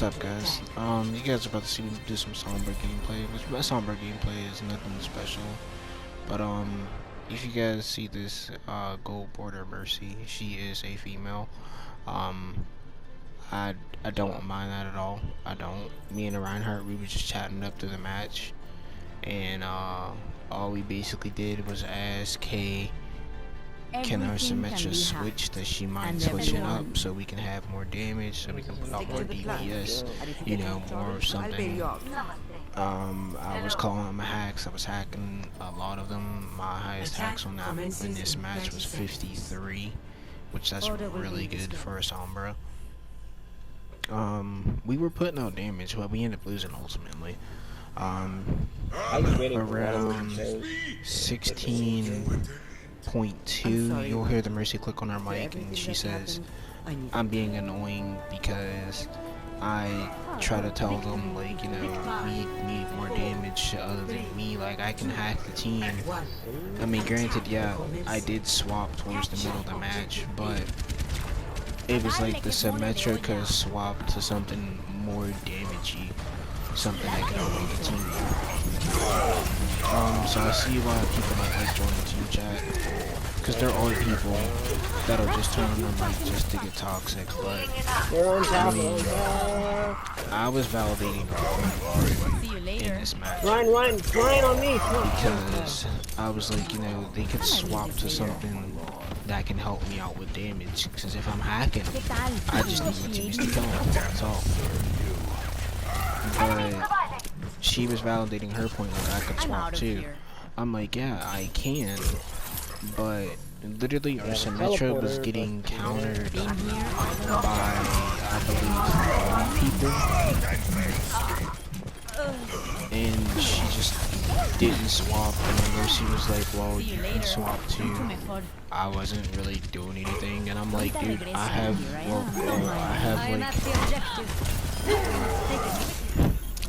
What's up, guys? You guys are about to see me do some Sombra gameplay, which my Sombra gameplay is nothing special. But, if you guys see this, gold border Mercy, she is a female. I don't mind that at all. I don't. Me and Reinhardt, we were just chatting up to the match. And, all we basically did was ask, hey, can our Symmetra switch? Does she mind switching up so we can have more damage, so we can put out more DPS, you know, more of something. I was calling them hacks. I was hacking a lot of them. My highest hacks on that in this match was 53, which that's really good for a Sombra. We were putting out damage, but we ended up losing ultimately. Around 16.2, you'll hear the Mercy click on her mic and she says, I'm being annoying because I try to tell them, like, you know, we need more damage other than me, like, I can hack the team. I mean, granted, yeah, I did swap towards the middle of the match, but it was like the Symmetra could swap to something more damagey, something that can help the team. So I see a lot of people that like join the team chat, because there are people that'll just turn on their mic just to get toxic, but I mean, I was validating in this match Ryan on me! because I was like, you know, they could swap to something that can help me out with damage, because if I'm hacking, I just need my teams to kill them, that's all. But she was validating her point, like I could swap too. I'm like, yeah, I can, but literally our Symmetra was getting countered by, I believe, 3 people, and she just didn't swap, and then Mercy was like, well, you can swap too. I wasn't really doing anything, and I'm like, dude, I have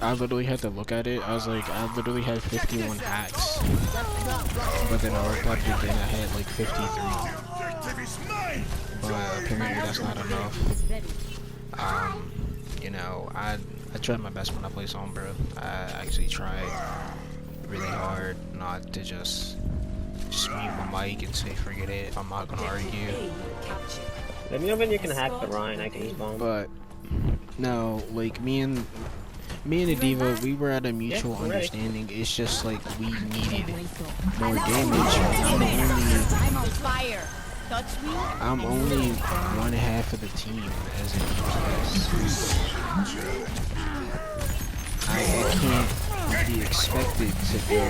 I literally had to look at it. I was like, I literally had 51 hacks, but then I looked up again, I had like 53. But apparently that's not enough. You know, I tried my best when I play Sombra. I actually tried really hard not to just mute my mic and say forget it, I'm not gonna argue. Let me know when you can hack the Ryan, I can use bomb. But no, like me and the Diva, we were at a mutual understanding. It's just like we needed more damage. I'm only one half of the team as a DPS. I can't be expected to go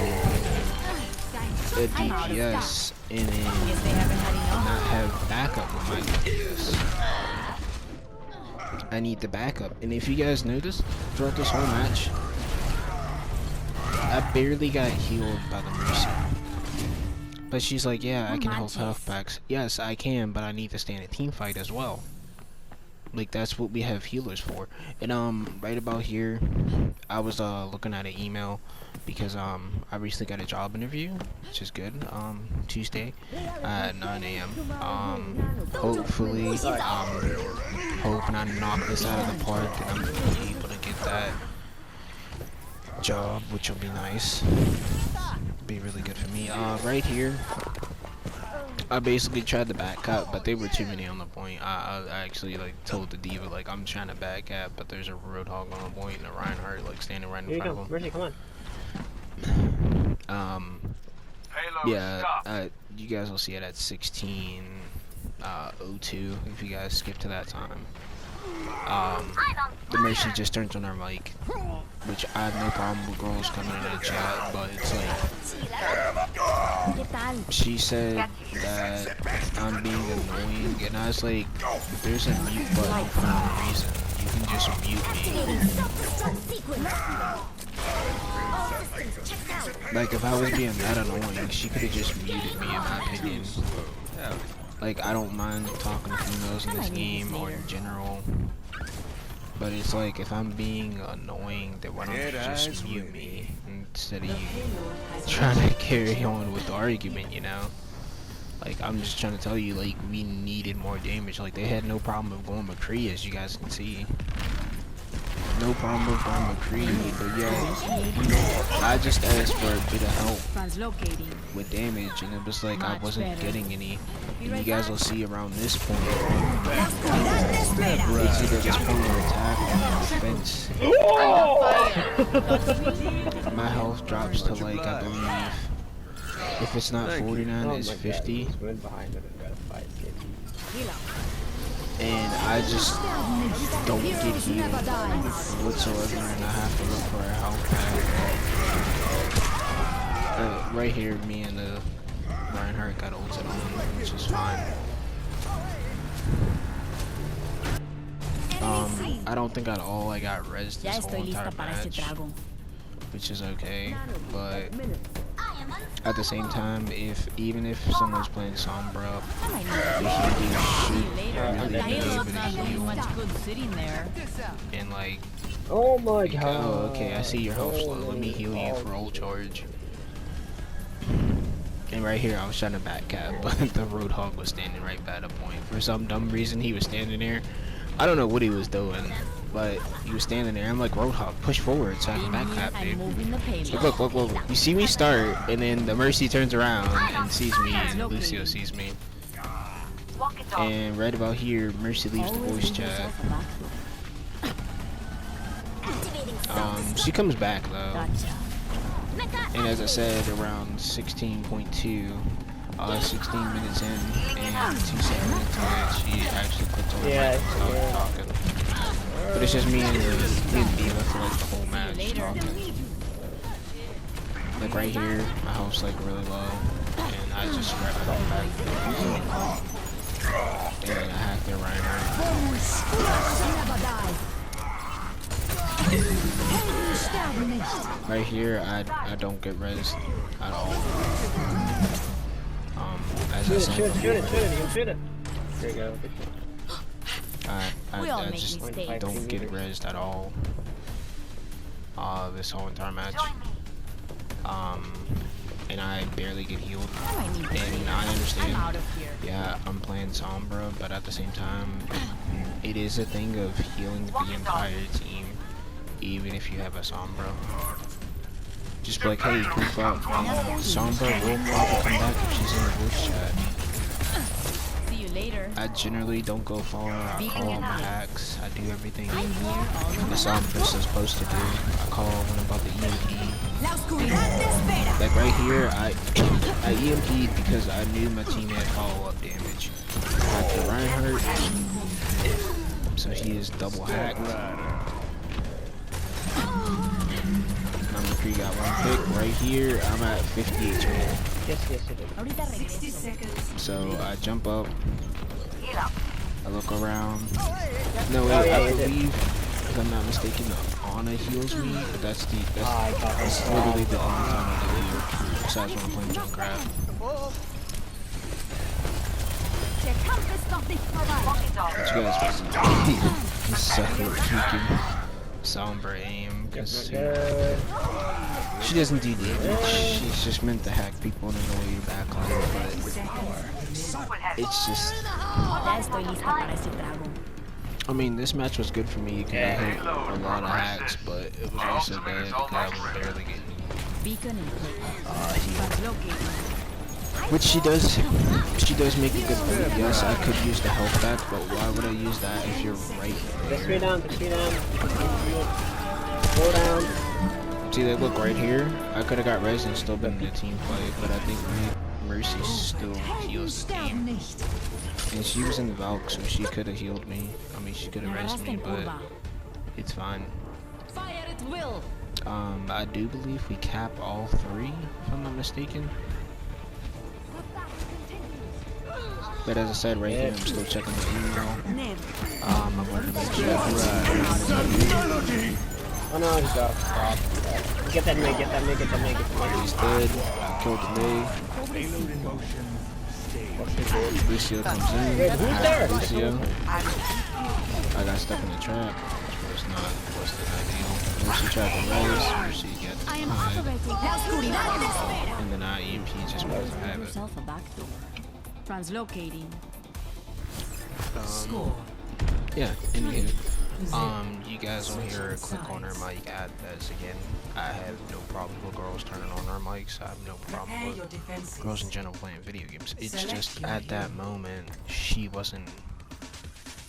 a DPS and then not have backup with my DPS. I need the backup, and if you guys notice, throughout this whole match, I barely got healed by the Mercy. But she's like, yeah, I can help health packs. Yes, I can, but I need to stay in a team fight as well. Like, that's what we have healers for. And right about here, I was looking at an email because I recently got a job interview, which is good. Tuesday at 9 AM. Hopefully, hoping I knock this out of the park and I'm gonna be able to get that job, which will be nice. Be really good for me. Right here, I basically tried to back up, but they were too many on the point. I actually like told the Diva, like, I'm trying to back up, but there's a Roadhog on the point and a Reinhardt like standing right in front of him. Mercy, come on. Yeah, you guys will see it at 16:02 if you guys skip to that time. The Mercy just turns on her mic, which I have no problem with girls coming in the chat, but it's like, she said that I'm being annoying, and I was like, there's a mute button for no reason. You can just mute me. Like, if I was being that annoying, she could have just muted me, in my opinion. Like, I don't mind talking to females in this game or in general, but it's like, if I'm being annoying, then why don't you just mute me instead of you trying to carry on with the argument, you know? Like, I'm just trying to tell you, like, we needed more damage. Like, they had no problem with going McCree, as you guys can see. no problem with McCree, but yeah, I just asked for a bit of help with damage, and it was like I wasn't getting any. And you guys will see around this point, it's either this point or attack or defense. My health drops to like, I believe, if it's not 49, it's 50. And I just don't get healed whatsoever, and I have to look for a health pack. Right here, me and Reinhardt got ulted on, which is fine. I don't think at all I got rezzed this whole entire match, which is okay, but at the same time, even if someone's playing Sombra, they should really be able to heal. And like, oh my god. Oh, okay, I see your health slow. Let me heal you for ult charge. And right here, I was trying to back cap, but the Roadhog was standing right by the point. For some dumb reason, he was standing there. I don't know what he was doing, but he was standing there. I'm like, Roadhog, push forward so I can back cap, dude. Look. You see me start, and then the Mercy turns around and sees me, and Lucio sees me. And right about here, Mercy leaves the voice chat. She comes back though. And as I said, around 16.2, 16 minutes in, and 2 seconds into it, she actually clicked on the mic and started talking. But it's just me and Diva for like the whole match talking. Like right here, my health's like really low, and I just grabbed it all back. And I hacked their Reinhardt. Right here, I don't get res at all. As I said, shoot it, you can shoot it. There you go. I just don't get resed at all. This whole entire match. And I barely get healed. And I understand. Yeah, I'm playing Sombra, but at the same time, it is a thing of healing the entire team. Even if you have a Sombra, just be like, hey, goof up. Sombra will probably come back if she's in the voice chat. See you later. I generally don't go far. I call all my hacks. I do everything the Sombra's is supposed to do. I call when I'm about to EMP. Like right here, I EMP'd because I knew my team had follow-up damage. Like the Reinhardt, so he is double hacked. Number 3 got one pick right here. I'm at 50 HP. Yes. 60 seconds. So I jump up. I look around. No, I believe, if I'm not mistaken, Ana heals me. But that's literally the only time I get healed. Besides when I'm playing Junkrat. But you guys suck at freaking Sombra aim, because she doesn't do damage. She's just meant to hack people and annoy your backline, but it's just, I mean, this match was good for me because I hit a lot of hacks, but it was also bad because I was barely getting which she does make a good point. Yes, I could use the health back, but why would I use that if you're right there? Just 3 down. 4 down. See, they look right here. I could have got res and still been in the team fight, but I think Mercy still heals the team. And she was in the Valk, so she could have healed me. I mean, she could have resed me, but it's fine. I do believe we cap all 3, if I'm not mistaken. But as I said right here, I'm still checking the email. I'm going to make sure Oh no, he's off. Stop. Get that mid. He's dead. I killed the May. Lucio comes in. Wait, who's there? Lucio. I got stuck in the trap, which was not ideal. Lucio tried to res, Lucio gets behind. And then I EMP just because I have it. Translocating. Yeah, anywho. You guys will hear her click on her mic as again. I have no problem with girls turning on their mics. I have no problem with girls in general playing video games. It's just at that moment she wasn't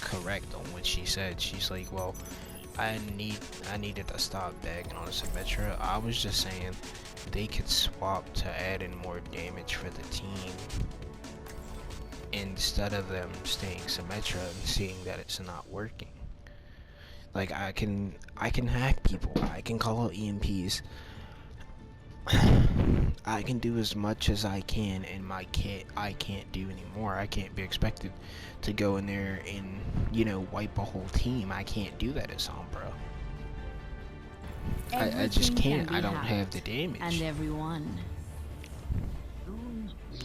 correct on what she said. She's like, well, I needed to stop begging on Symmetra. I was just saying they could swap to add in more damage for the team instead of them staying Symmetra and seeing that it's not working. Like, I can hack people, I can call out EMPs, I can do as much as I can, and I can't do anymore. I can't be expected to go in there and, you know, wipe a whole team. I can't do that at Sombra. I just can't. I don't have the damage. And everyone.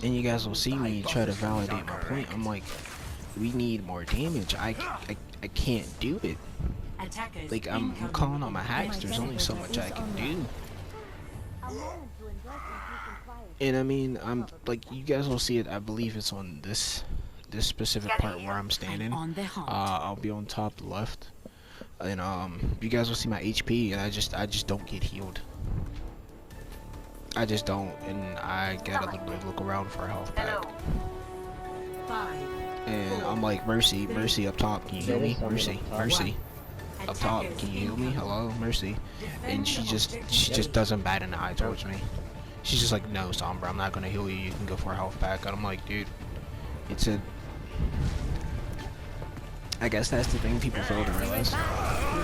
And you guys will see me try to validate my point. I'm like, we need more damage. I can't do it. Like, I'm calling out my hacks. There's only so much I can do. And I mean, I'm like, you guys will see it. I believe it's on this specific part where I'm standing. I'll be on top left, and you guys will see my HP, and I just don't get healed. I just don't, and I gotta literally look around for a health pack. And I'm like, Mercy up top, can you heal me? Mercy up top, can you heal me? Hello, Mercy. And she just doesn't bat an eye towards me. She's just like, no, Sombra, I'm not gonna heal you. You can go for a health pack. And I'm like, dude, I guess that's the thing people fail to realize.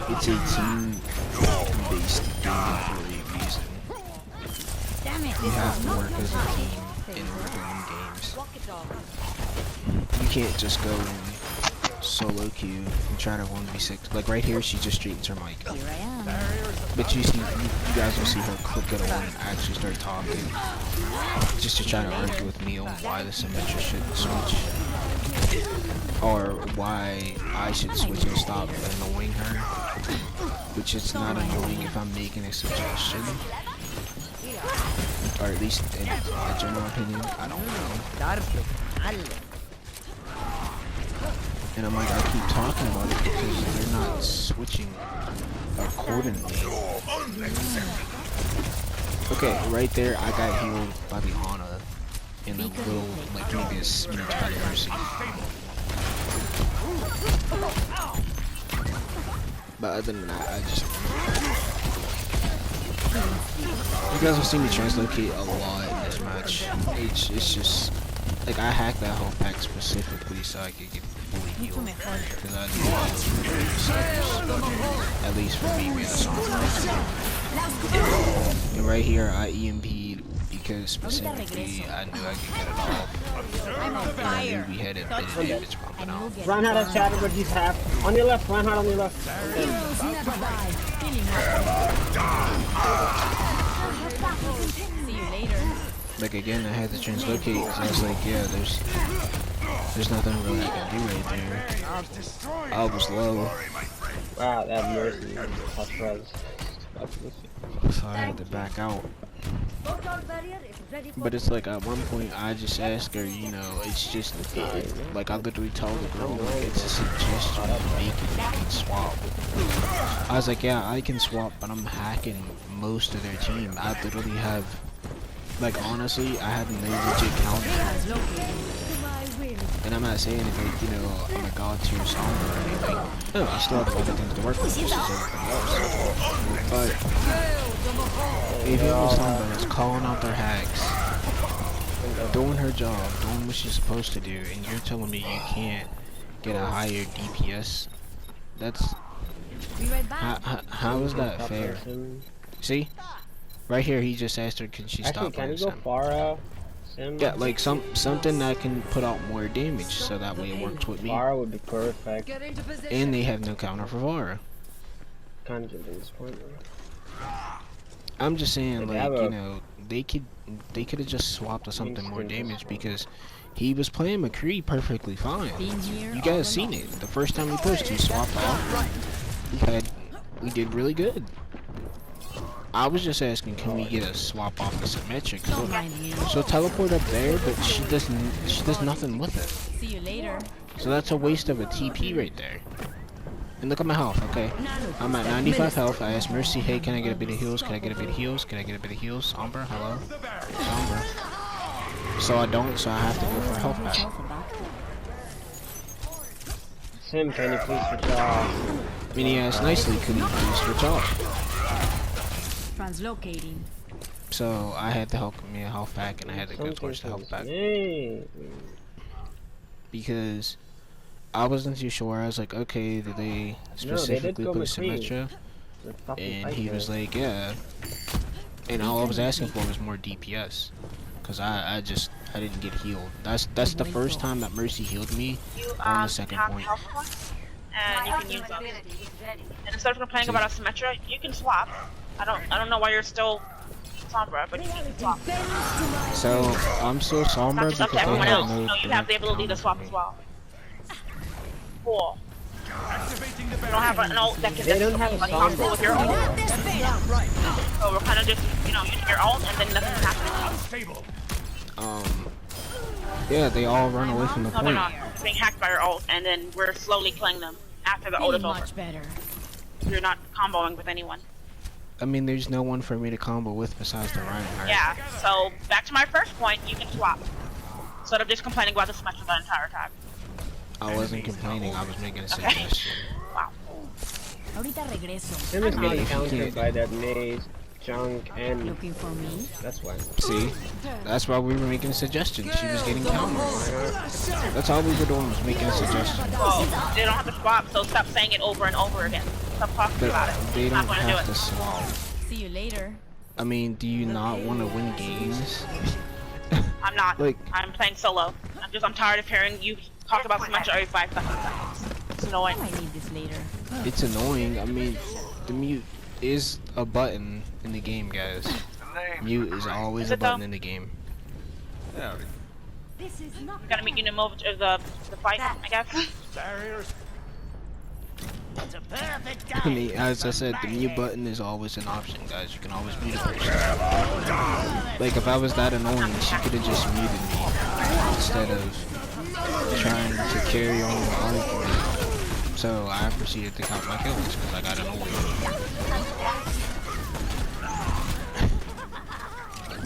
It's a team-based game for a reason. You have to work as a team in winning games. You can't just go and solo queue and try to 1v6. Like right here, she just straightens her mic. But you guys will see her click it on and actually start talking, just to try to argue with me on why the Symmetra shouldn't switch, or why I should switch and stop annoying her. Which is not annoying if I'm making a suggestion, or at least in a general opinion. I don't know. And I'm like, I keep talking about it because they're not switching accordingly. Okay, right there, I got healed by the Ana in a little, like maybe a smidge by the Mercy. But other than that, I just... You guys will see me translocate a lot in this match. It's just... Like, I hacked that health pack specifically so I could get fully healed. Because I do at least for me, with the song. And right here, I EMP'd because specifically I knew I could get it off. And I knew we had a bit of damage pumping out. Reinhardt has shattered, but he's half. On your left, Reinhardt on your left. See you later. Like again, I had to translocate because I was like, yeah, there's nothing really I can do right there. I was low. Wow, that Mercy. That's right. So I had to back out. But it's like at one point I just asked her, you know, it's just like I literally told the girl, like, it's a suggestion, you can swap. I was like, yeah, I can swap, but I'm hacking most of their team. I literally have, like, honestly, I have no legit counter. And I'm not saying like, you know, I'm a god tier song or anything. No, I still have other things to work with, just as everything else. But if you have someone that's calling out their hacks, doing her job, doing what she's supposed to do, and you're telling me you can't get a higher DPS, that's... How is that fair? See? Right here, he just asked her, can she stop playing Sim? Yeah, like something that can put out more damage, so that way it works with me. Vara would be perfect. And they have no counter for Vara. I'm just saying, like, you know, they could have just swapped to something more damage because he was playing McCree perfectly fine. You guys seen it. The first time we pushed, he swapped off. We did really good. I was just asking, can we get a swap off the Symmetric? So teleport up there, but she does nothing with it. See you later. So that's a waste of a TP right there. And look at my health, okay? I'm at 95 health. I asked Mercy, hey, can I get a bit of heals? Can I get a bit of heals? Can I get a bit of heals? Sombra, hello? Sombra. So I don't, so I have to go for a health pack. Sim, can you please switch off? I mean, he asked nicely, could he please switch off? Translocating. So I had to help me a health pack, and I had to go towards the health pack. Because I wasn't too sure. I was like, okay, did they specifically put Symmetra? And he was like, yeah. And all I was asking for was more DPS. Cause I didn't get healed. That's the first time that Mercy healed me on the second point. And you can use them. And instead of complaining about a Symmetra, you can swap. I don't know why you're still Sombra, but you can swap. So I'm still Sombra Not just up because to they everyone have else. no. No, you have the ability to swap as well. Cool. You don't have an ult that can just combo with your ult. So we're kind of just, using your ult and then nothing's happening. Yeah, they all run away from the No, point. they're not. They're being hacked by your ult, and then we're slowly killing them after the ult is over. Much better. You're not comboing with anyone. I mean, there's no one for me to combo with besides the Reinhardt. Yeah, so back to my first point, you can swap. Instead of just complaining about the Symmetra the entire time. I wasn't complaining, I was making a suggestion. Wow. Ahorita regreso. Sim is getting countered by that maze, junk, and Looking for me? that's why. See? That's why we were making a suggestion. She was getting countered. That's all we were doing was making a suggestion. Well, they don't have to swap, so stop saying it over and over again. Stop talking about it. They Not don't gonna do have to it. swap. See you later. I mean, do you not want to win games? I'm not. Like- I'm playing solo. I'm tired of hearing you talk about Symmetra every 5 seconds. It's annoying. I need this later. It's annoying. I mean, the mute is a button in the game, guys. Mute is always a button in the game. Gotta make you move to the fight, I guess. I mean, as I said, the mute button is always an option, guys. You can always mute a person. Like, if I was that annoying, she could have just muted me instead of trying to carry on the argument. So I proceeded to count my kills because I got annoyed.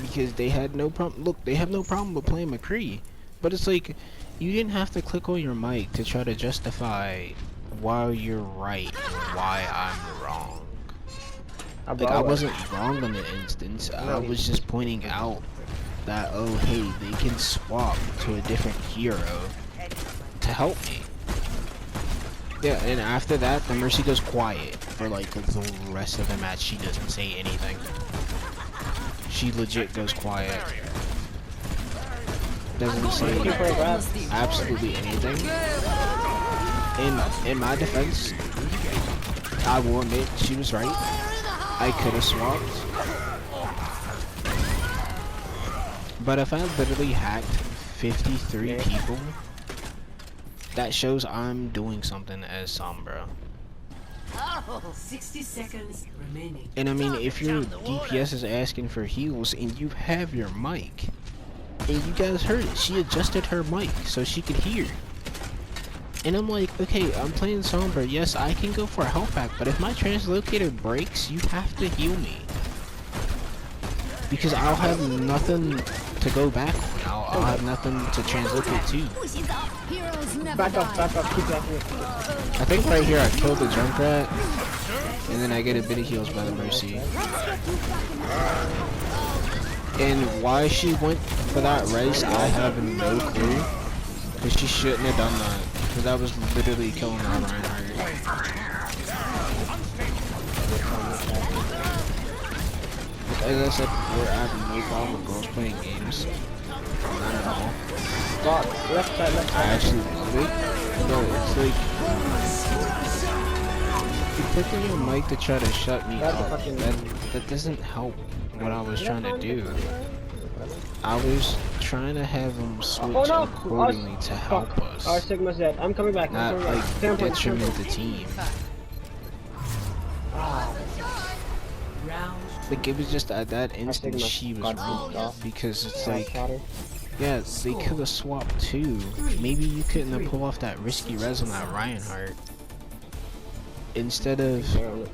Because they had no problem. Look, they have no problem with playing McCree, but it's like you didn't have to click on your mic to try to justify why you're right and why I'm wrong. Like, I wasn't wrong in the instance. I was just pointing out that, oh hey, they can swap to a different hero to help me. Yeah, and after that, the Mercy goes quiet for like the rest of the match. She doesn't say anything. She legit goes quiet. Doesn't say absolutely anything. In my defense, I will admit she was right. I could have swapped. But if I literally hacked 53 people, that shows I'm doing something as Sombra. 60 seconds remaining. And I mean, if your DPS is asking for heals and you have your mic, and you guys heard it, she adjusted her mic so she could hear. And I'm like, okay, I'm playing Sombra, yes, I can go for a health pack, but if my translocator breaks, you have to heal me. Because I'll have nothing to go back on. I'll have nothing to translocate to. Back up, keep backing up. I think right here I killed the Junkrat, and then I get a bit of heals by the Mercy. And why she went for that race, I have no clue. Because she shouldn't have done that. Because that was literally killing our Reinhardt. As I said before, I have no problem with girls playing games. Not at all. Left side. I actually love it. No, it's like you click on your mic to try to shut me up. That doesn't help what I was trying to do. I was trying to have them switch accordingly to help us. Our Sigma's dead. I'm coming back. Not like detriment the team. Like, it was just at that instant she was wrong. Because it's like, yeah, they could have swapped too. Maybe you couldn't have pulled off that risky res on that Reinhardt. instead of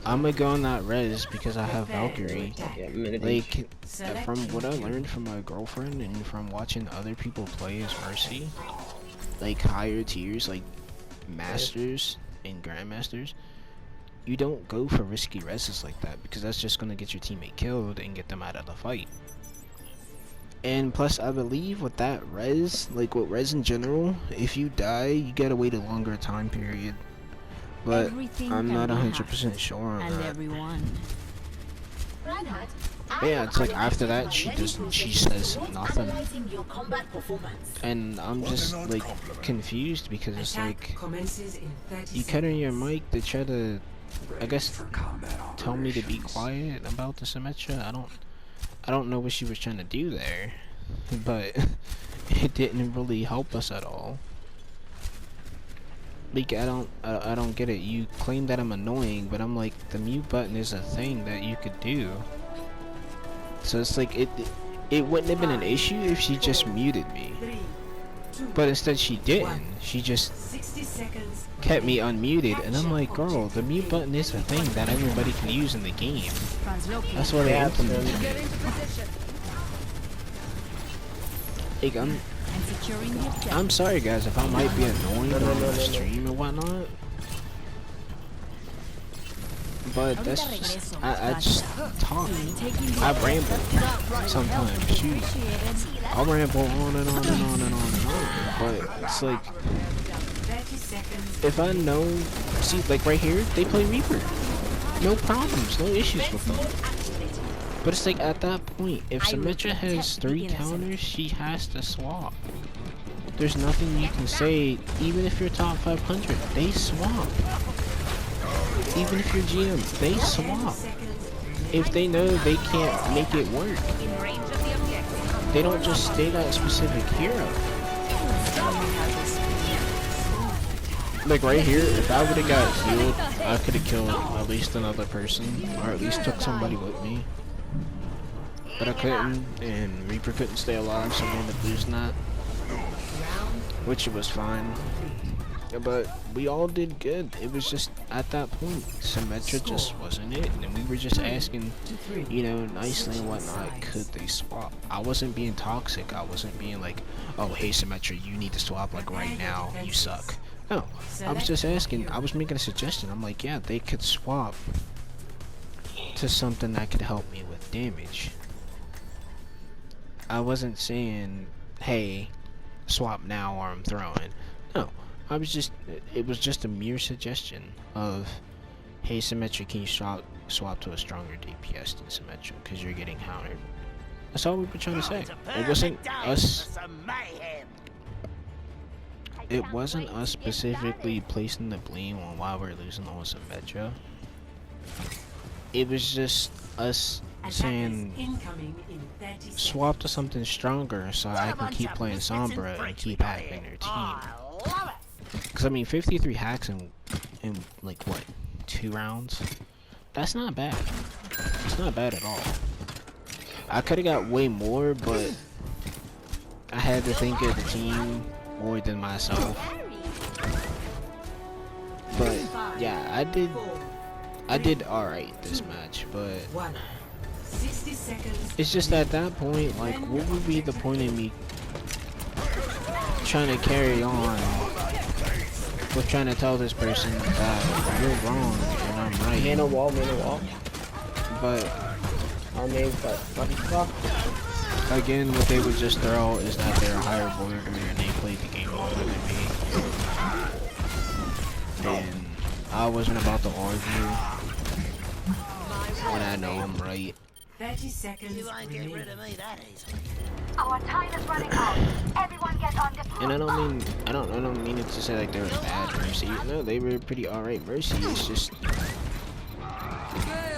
I'm gonna go on that res because I have Valkyrie. Like from what I learned from my girlfriend and from watching other people play as Mercy, like higher tiers like Masters and Grandmasters, you don't go for risky reses like that because that's just gonna get your teammate killed and get them out of the fight. And plus, I believe with that res, like with res in general, if you die, you gotta wait a longer time period. But I'm not 100% sure on that. But yeah, it's like after that, she says nothing. And I'm just like confused because it's like you cut on your mic to try to, I guess, tell me to be quiet about the Symmetra. I don't know what she was trying to do there, but it didn't really help us at all. Like I don't get it. You claim that I'm annoying, but I'm like, the mute button is a thing that you could do. So it's like it wouldn't have been an issue if she just muted me. But instead she didn't. She just kept me unmuted, and I'm like, girl, the mute button is a thing that everybody can use in the game. That's what they implemented. Like, I'm sorry guys if I might be annoying on the stream and whatnot. But that's just, I just talk. I ramble sometimes, shoot. I'll ramble on and on and on and on and on. But it's like, if I know, see, like right here, they play Reaper. No problems, no issues with them. But it's like at that point, if Symmetra has 3 counters, she has to swap. There's nothing you can say, even if you're top 500, they swap. Even if you're GM, they swap. If they know they can't make it work, they don't just stay that specific hero. Like right here, if I would have got healed, I could have killed at least another person, or at least took somebody with me. But I couldn't, and Reaper couldn't stay alive, so we ended up losing that. Which was fine. But we all did good. It was just at that point, Symmetra just wasn't it, and we were just asking, you know, nicely and whatnot, could they swap? I wasn't being toxic. I wasn't being like, oh hey Symmetra, you need to swap like right now, you suck. No, I was just asking, I was making a suggestion. I'm like, yeah, they could swap to something that could help me with damage. I wasn't saying, hey, swap now or I'm throwing. No, I was just, it was just a mere suggestion of, hey Symmetra, can you swap to a stronger DPS than Symmetra because you're getting countered. That's all we were trying to say. It wasn't us. It wasn't us specifically placing the blame on why we're losing on Symmetra. It was just us saying, swap to something stronger so I can keep playing Sombra and keep hacking their team. Because I mean, 53 hacks in like what, 2 rounds? That's not bad. It's not bad at all. I could have got way more, but I had to think of the team more than myself. But yeah, I did alright this match, but it's just at that point, like, what would be the point of me trying to carry on with trying to tell this person that you're wrong and I'm right? Man a wall. But again, what they would just throw is that they're a higher border and they played the game longer than me. And I wasn't about to argue when I know I'm right. 30 seconds. You won't get rid of me that easy. Our time is running out. Everyone get on the And I don't mean it to say like they were bad Mercy. No, they were pretty alright Mercy. It's just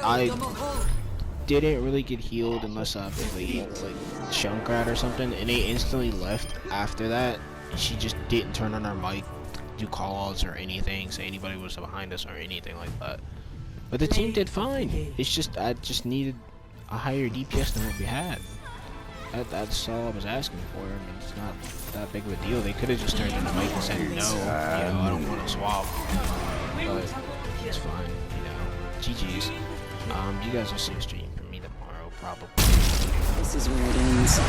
I didn't really get healed unless I played like Junkrat or something, and they instantly left after that. She just didn't turn on her mic, do call-outs or anything, say anybody was behind us or anything like that. But the team did fine. It's just I just needed a higher DPS than what we had. That's all I was asking for. I mean, it's not that big of a deal. They could have just turned on the mic and said no, you know, I don't want to swap. But It's fine, you know. GG's. You guys will see a stream from me tomorrow, probably. This is where it ends.